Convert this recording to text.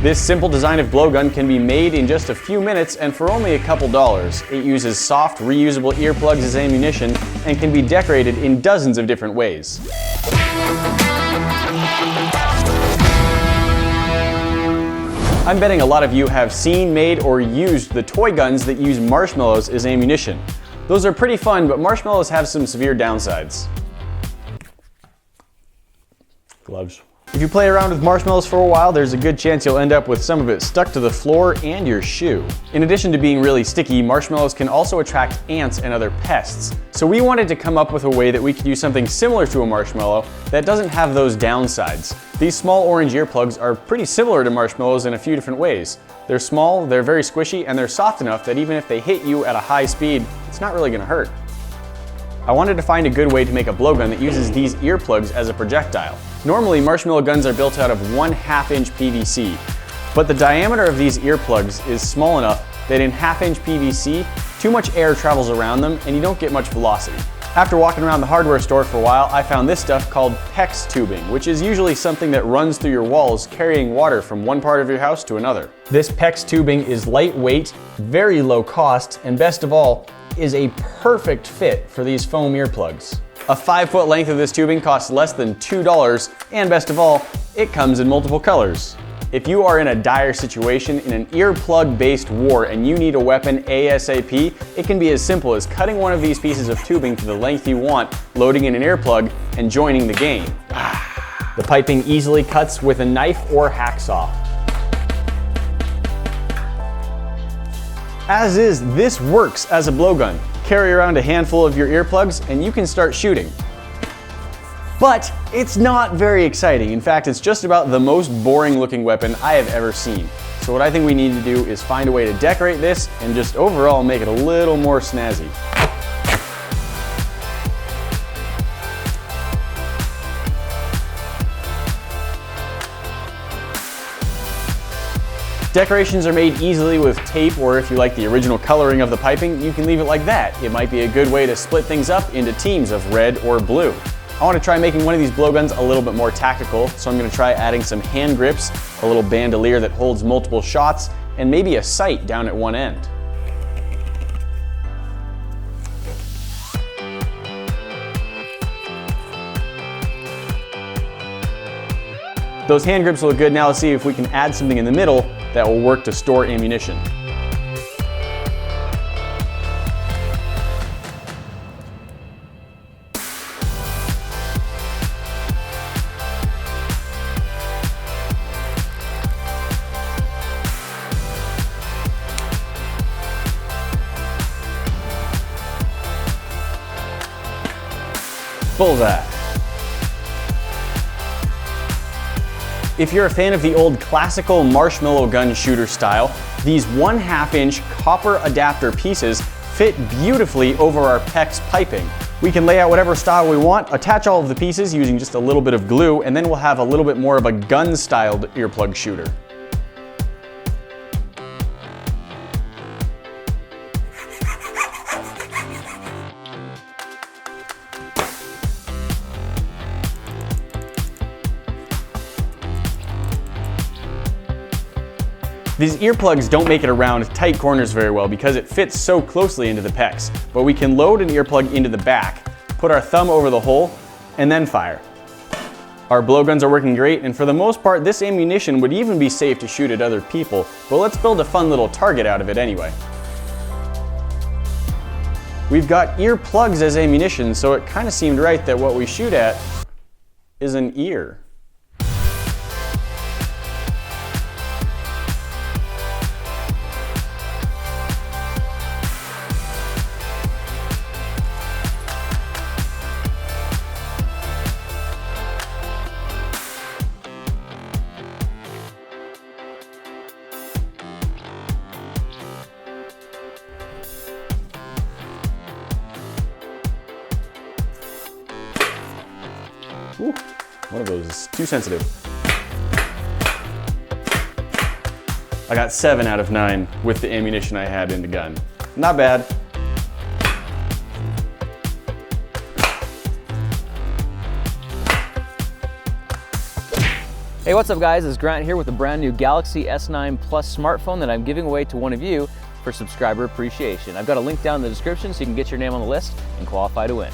This simple design of blowgun can be made in just a few minutes and for only a couple dollars. It uses soft, reusable earplugs as ammunition and can be decorated in dozens of different ways. I'm betting a lot of you have seen, made, or used the toy guns that use marshmallows as ammunition. Those are pretty fun, but marshmallows have some severe downsides. Gloves. If you play around with marshmallows for a while, there's a good chance you'll end up with some of it stuck to the floor and your shoe. In addition to being really sticky, marshmallows can also attract ants and other pests. So we wanted to come up with a way that we could use something similar to a marshmallow that doesn't have those downsides. These small orange earplugs are pretty similar to marshmallows in a few different ways. They're small, they're very squishy, and they're soft enough that even if they hit you at a high speed, it's not really gonna hurt. I wanted to find a good way to make a blowgun that uses these earplugs as a projectile. Normally, marshmallow guns are built out of 1/2 inch PVC, but the diameter of these earplugs is small enough that in 1/2 inch PVC, too much air travels around them and you don't get much velocity. After walking around the hardware store for a while, I found this stuff called PEX tubing, which is usually something that runs through your walls carrying water from one part of your house to another. This PEX tubing is lightweight, very low cost, and best of all, is a perfect fit for these foam earplugs. A 5-foot length of this tubing costs less than $2, and best of all, it comes in multiple colors. If you are in a dire situation in an earplug-based war and you need a weapon ASAP, it can be as simple as cutting one of these pieces of tubing to the length you want, loading in an earplug, and joining the game. The piping easily cuts with a knife or hacksaw. As is, this works as a blowgun. Carry around a handful of your earplugs and you can start shooting. But it's not very exciting. In fact, it's just about the most boring looking weapon I have ever seen. So what I think we need to do is find a way to decorate this and just overall make it a little more snazzy. Decorations are made easily with tape, or if you like the original coloring of the piping, you can leave it like that. It might be a good way to split things up into teams of red or blue. I want to try making one of these blowguns a little bit more tactical, so I'm going to try adding some hand grips, a little bandolier that holds multiple shots, and maybe a sight down at one end. Those hand grips look good. Now let's see if we can add something in the middle that will work to store ammunition. Bullseye. If you're a fan of the old classical marshmallow gun shooter style, these 1/2 inch copper adapter pieces fit beautifully over our PEX piping. We can lay out whatever style we want, attach all of the pieces using just a little bit of glue, and then we'll have a little bit more of a gun-styled earplug shooter. These earplugs don't make it around tight corners very well because it fits so closely into the PEX, but we can load an earplug into the back, put our thumb over the hole, and then fire. Our blowguns are working great, and for the most part, this ammunition would even be safe to shoot at other people, but let's build a fun little target out of it anyway. We've got earplugs as ammunition, so it kind of seemed right that what we shoot at is an ear. Ooh, one of those is too sensitive. I got 7 out of 9 with the ammunition I had in the gun. Not bad. Hey, what's up guys? It's Grant here with a brand new Galaxy S9 Plus smartphone that I'm giving away to one of you for subscriber appreciation. I've got a link down in the description so you can get your name on the list and qualify to win.